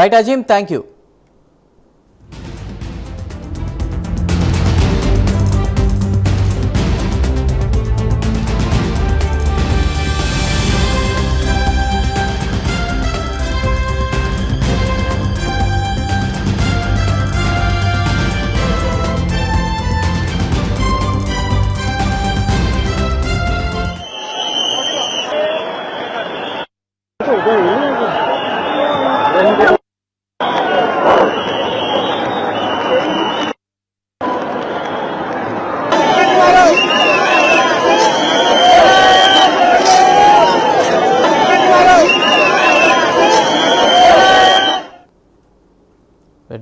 Right Azeem, thank you.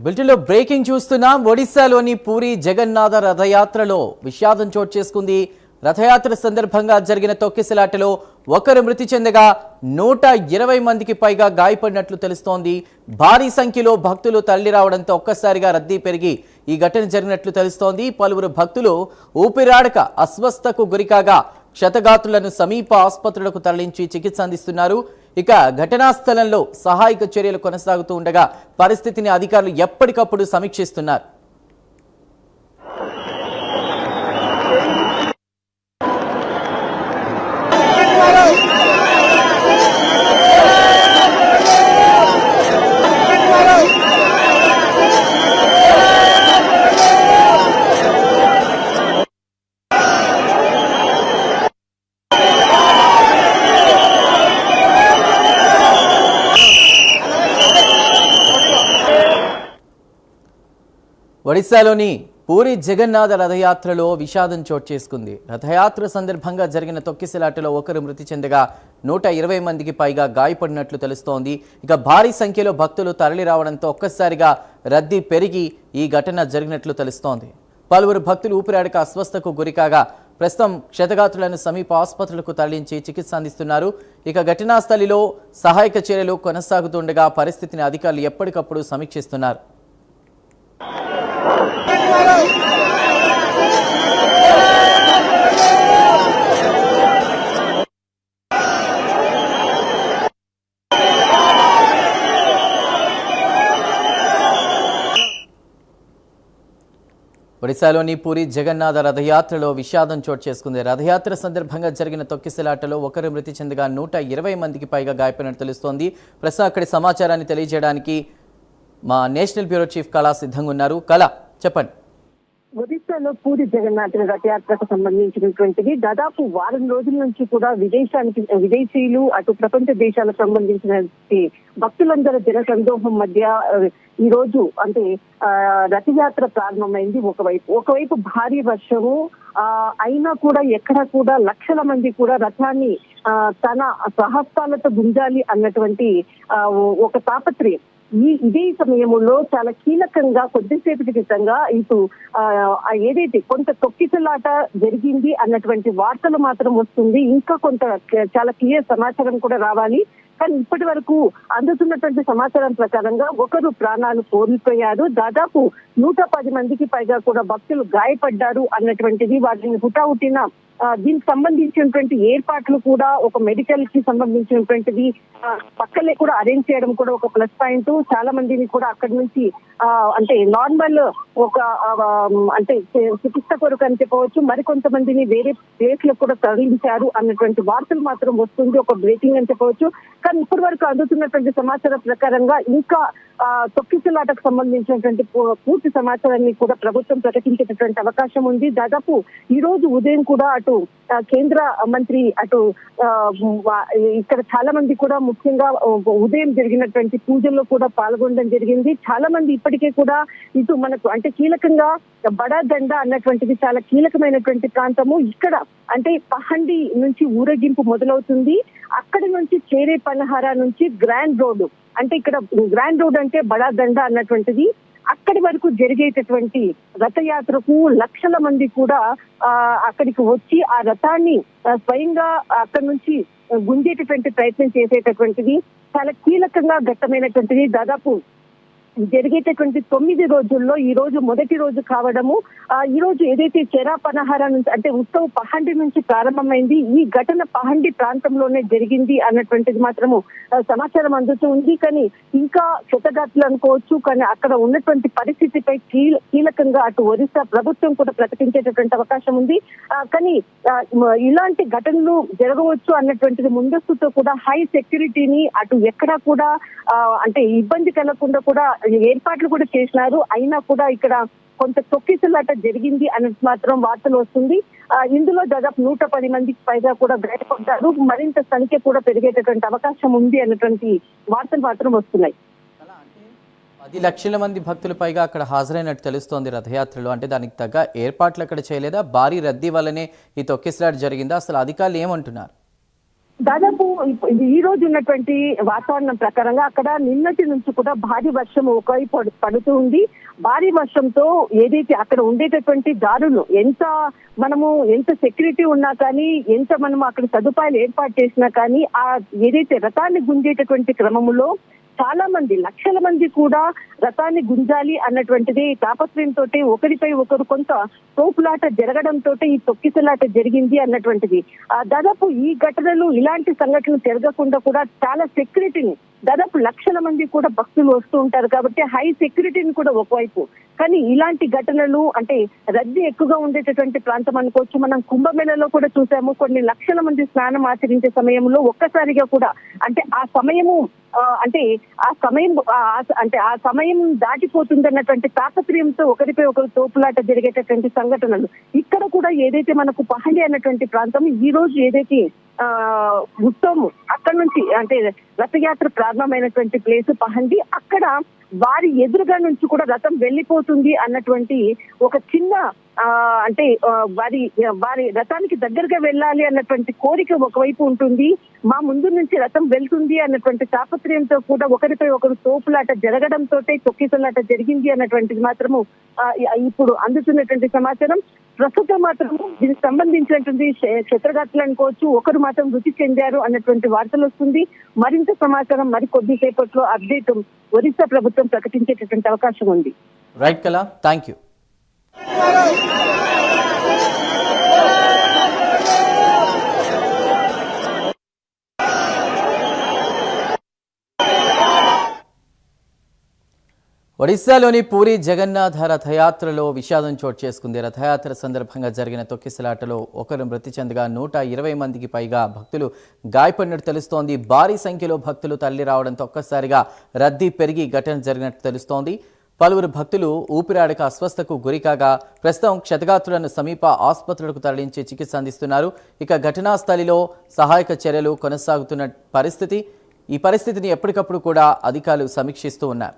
బులెటిన్లో breaking చూస్తున్నాం. ఒడిశాలోని పూరి జగన్నాథ రథయాత్రలో విషాదం చోటు చేసుకుంది. రథయాత్ర సందర్భంగా జరిగిన తొక్కిసలాటలో ఒకరు మృతి చెందగా 120 మందికి పైగా గాయపడినట్లు తెలుస్తోంది. భారీ సంఖ్యలో భక్తులు తరలి రావడంతో ఒక్కసారిగా రద్దీ పెరిగి ఈ ఘటన జరిగినట్లు తెలుస్తోంది. పలువురు భక్తులు ఊపిరాడక అస్వస్థకు గురికాగా క్షతగాత్రులను సమీప ఆసుపత్రులకు తరలించి చికిత్స అందిస్తున్నారు. ఇక ఘటనా స్థలంలో సహాయక చర్యలు కొనసాగుతూ ఉండగా పరిస్థితిని అధికారులు ఎప్పటికప్పుడు సమీక్షిస్తున్నారు. ఒడిశాలోని పూరి జగన్నాథ రథయాత్రలో విషాదం చోటు చేసుకుంది. రథయాత్ర సందర్భంగా జరిగిన తొక్కిసలాటలో ఒకరు మృతి చెందగా 120 మందికి పైగా గాయపడినట్లు తెలుస్తోంది. ఇక భారీ సంఖ్యలో భక్తులు తరలి రావడంతో ఒక్కసారిగా రద్దీ పెరిగి ఈ ఘటన జరిగినట్లు తెలుస్తోంది. పలువురు భక్తులు ఊపిరాడక అస్వస్థకు గురికాగా ప్రస్తుతం క్షతగాత్రులను సమీప ఆసుపత్రులకు తరలించి చికిత్స అందిస్తున్నారు. ఇక ఘటనా స్థలిలో సహాయక చర్యలు కొనసాగుతుండగా పరిస్థితిని అధికారులు ఎప్పటికప్పుడు సమీక్షిస్తున్నారు. ఒడిశాలోని పూరి జగన్నాథ రథయాత్రలో విషాదం చోటు చేసుకుంది. రథయాత్ర సందర్భంగా జరిగిన తొక్కిసలాటలో ఒకరు మృతి చెందగా 120 మందికి పైగా గాయపడినట్టు తెలుస్తోంది. ప్రస్తుతం అక్కడి సమాచారాన్ని తెలియజేయడానికి మా నేషనల్ బ్యూరో చీఫ్ కళ సిద్ధంగా ఉన్నారు. కళ, చెప్పండి. ఒడిశాలో పూరి జగన్నాథ రథయాత్రకు సంబంధించినటువంటిది దాదాపు వారం రోజుల నుంచి కూడా విదేశీయులు అటు ప్రపంచ దేశాలకు సంబంధించిన భక్తులందరూ జనసందోహం మధ్య ఈ రోజు అంటే రథయాత్ర ప్రారంభమైంది. ఒకవైపు భారీ వర్షము అయినా కూడా ఎక్కడ కూడా లక్షల మంది కూడా రథాన్ని తన స్వహస్తాలతో గుంజాలి అన్నటువంటి ఒక తాపత్రయం. ఇదే సమయంలో చాలా కీలకంగా కొద్దిసేపటి క్రితంగా ఇటు ఏదైతే కొంత తొక్కిసలాట జరిగింది అన్నటువంటి వార్తలు మాత్రం వస్తుంది. ఇంకా కొంత చాలా క్లియర్ సమాచారం కూడా రావాలి. కానీ ఇప్పటి వరకు అందుతున్నటువంటి సమాచారం ప్రకారంగా ఒకరు ప్రాణాలు కోల్పోయారు. దాదాపు 110 మందికి పైగా కూడా భక్తులు గాయపడ్డారు అన్నటువంటిది వాటిని హుటాహుటిన దీనికి సంబంధించినటువంటి ఏర్పాట్లు కూడా ఒక మెడికల్ కి సంబంధించినటువంటిది పక్కలే కూడా అరేంజ్ చేయడం కూడా ఒక ప్లస్ పాయింట్. చాలా మందిని కూడా అక్కడి నుంచి అంటే నార్మల్ ఒక అంటే చికిత్స కొరకు అని చెప్పవచ్చు, మరికొంతమందిని వేరే ప్లేస్ లో కూడా తరలించారు అన్నటువంటి వార్తలు మాత్రం వస్తుంది. ఒక బ్రేకింగ్ అని చెప్పవచ్చు. కానీ ఇప్పటి వరకు అందుతున్నటువంటి సమాచారం ప్రకారంగా ఇంకా తొక్కిసలాటకు సంబంధించినటువంటి పూర్తి సమాచారాన్ని కూడా ప్రభుత్వం ప్రకటించేటటువంటి అవకాశం ఉంది. దాదాపు ఈ రోజు ఉదయం కూడా అటు కేంద్ర మంత్రి అటు ఇక్కడ చాలా మంది కూడా ముఖ్యంగా ఉదయం జరిగినటువంటి పూజల్లో కూడా పాల్గొనడం జరిగింది. చాలా మంది ఇప్పటికే కూడా ఇటు మనకు అంటే కీలకంగా బడాదండ అన్నటువంటిది చాలా కీలకమైనటువంటి ప్రాంతము. ఇక్కడ అంటే పహండి నుంచి ఊరేగింపు మొదలవుతుంది. అక్కడి నుంచి చేరే పనహార నుంచి గ్రాండ్ రోడ్డు అంటే ఇక్కడ గ్రాండ్ రోడ్ అంటే బడాదండ అన్నటువంటిది అక్కడి వరకు జరిగేటటువంటి రథయాత్రకు లక్షల మంది కూడా అక్కడికి వచ్చి ఆ రథాన్ని స్వయంగా అక్కడి నుంచి గుంజేటటువంటి ప్రయత్నం చేసేటటువంటిది చాలా కీలకంగా ఘట్టమైనటువంటిది. దాదాపు జరిగేటటువంటి 9 రోజుల్లో ఈ రోజు మొదటి రోజు కావడము, ఈ రోజు ఏదైతే చెరా పనహార నుంచి అంటే ఉత్సవ్ పహండి నుంచి ప్రారంభమైంది, ఈ ఘటన పహండి ప్రాంతంలోనే జరిగింది అన్నటువంటిది మాత్రము సమాచారం అందుతూ ఉంది. కానీ ఇంకా క్షతగాత్రులు అనుకోవచ్చు, కానీ అక్కడ ఉన్నటువంటి పరిస్థితిపై కీలకంగా అటు ఒరిస్సా ప్రభుత్వం కూడా ప్రకటించేటటువంటి అవకాశం ఉంది. కానీ ఇలాంటి ఘటనలు జరగవచ్చు అన్నటువంటిది ముందస్తుతో కూడా హై సెక్యూరిటీని అటు ఎక్కడా కూడా అంటే ఇబ్బంది కలగకుండా కూడా ఏర్పాట్లు కూడా చేసినారు. అయినా కూడా ఇక్కడ కొంత తొక్కిసలాట జరిగింది అన్నది మాత్రం వార్తలు వస్తుంది. ఇందులో దాదాపు 110 మందికి పైగా కూడా గాయపడ్డారు, మరింత సంఖ్య కూడా పెరిగేటటువంటి అవకాశం ఉంది అన్నటువంటి వార్తలు మాత్రం వస్తున్నాయి. 10 లక్షల మంది భక్తులు పైగా అక్కడ హాజరైనట్టు తెలుస్తోంది రథయాత్రలో. అంటే దానికి తగ్గ ఏర్పాట్లు అక్కడ చేయలేదా? భారీ రద్దీ వల్లనే ఈ తొక్కిసలాట జరిగిందా? అసలు అధికారులు ఏమంటున్నారు? దాదాపు ఈ రోజు ఉన్నటువంటి వాతావరణం ప్రకారంగా అక్కడ నిన్నటి నుంచి కూడా భారీ వర్షం ఒకవైపు పడుతూ ఉంది. భారీ వర్షంతో ఏదైతే అక్కడ ఉండేటటువంటి దారులు ఎంత సెక్యూరిటీ ఉన్నా కానీ, ఎంత మనం అక్కడ సదుపాయాలు ఏర్పాటు చేసినా కానీ, ఆ ఏదైతే రథాన్ని గుంజేటటువంటి క్రమంలో చాలా మంది లక్షల మంది కూడా రథాన్ని గుంజాలి అన్నటువంటిది తాపత్రయంతో ఒకరిపై ఒకరు కొంత తోపులాట జరగడంతో ఈ తొక్కిసలాట జరిగింది అన్నటువంటిది. దాదాపు ఈ ఘటనలు ఇలాంటి సంఘటనలు జరగకుండా కూడా చాలా సెక్యూరిటీని, దాదాపు లక్షల మంది కూడా భక్తులు వస్తూ ఉంటారు కాబట్టి హై సెక్యూరిటీని కూడా ఒకవైపు. కానీ ఇలాంటి ఘటనలు అంటే రద్దీ ఎక్కువగా ఉండేటటువంటి ప్రాంతం అనుకోవచ్చు. మనం కుంభమేళలో కూడా చూసాము, కొన్ని లక్షల మంది స్నానం ఆచరించే సమయంలో ఒక్కసారిగా కూడా అంటే ఆ సమయం దాటిపోతుంది అన్నటువంటి తాపత్రయంతో ఒకరిపై ఒకరు తోపులాట జరిగేటటువంటి సంఘటనలు ఇక్కడ కూడా ఏదైతే మనకు పహండి అన్నటువంటి ప్రాంతం ఈ రోజు ఏదైతే ఉత్సవం అక్కడ నుంచి అంటే రథయాత్ర ప్రారంభమైనటువంటి ప్లేస్ పహండి, అక్కడ వారి ఎదురుగా నుంచి కూడా రథం వెళ్ళిపోతుంది అన్నటువంటి ఒక చిన్న అంటే వారి రథానికి దగ్గరగా వెళ్ళాలి అన్నటువంటి కోరిక ఒకవైపు ఉంటుంది. మా ముందు నుంచి రథం వెళ్తుంది అన్నటువంటి తాపత్రయంతో కూడా ఒకరిపై ఒకరు తోపులాట జరగడంతో తొక్కిసలాట జరిగింది అన్నటువంటిది మాత్రము ఇప్పుడు అందుతున్నటువంటి సమాచారం. ప్రస్తుతం మాత్రం దీనికి సంబంధించినటువంటి క్షత్రగాత్రులు అనుకోవచ్చు, ఒకరు మాత్రం మృతి చెందారు అన్నటువంటి వార్తలు వస్తుంది. మరింత సమాచారం మరి కొద్దిసేపట్లో అప్డేట్ ఒరిస్సా ప్రభుత్వం ప్రకటించేటటువంటి అవకాశం ఉంది. రైట్ కళ, థ్యాంక్ యూ. ఒడిశాలోని పూరి జగన్నాథ రథయాత్రలో విషాదం చోటు చేసుకుంది. రథయాత్ర సందర్భంగా జరిగిన తొక్కిసలాటలో ఒకరు మృతి చెందగా 120 మందికి పైగా భక్తులు గాయపడినట్టు తెలుస్తోంది. భారీ సంఖ్యలో భక్తులు తరలి రావడంతో ఒక్కసారిగా రద్దీ పెరిగి ఘటన జరిగినట్టు తెలుస్తోంది. పలువురు భక్తులు ఊపిరాడక అస్వస్థకు గురికాగా ప్రస్తుతం క్షతగాత్రులను సమీప ఆసుపత్రులకు తరలించి చికిత్స అందిస్తున్నారు. ఇక ఘటనా స్థలిలో సహాయక చర్యలు కొనసాగుతున్న పరిస్థితి. ఈ పరిస్థితిని ఎప్పటికప్పుడు కూడా అధికారులు సమీక్షిస్తూ ఉన్నారు.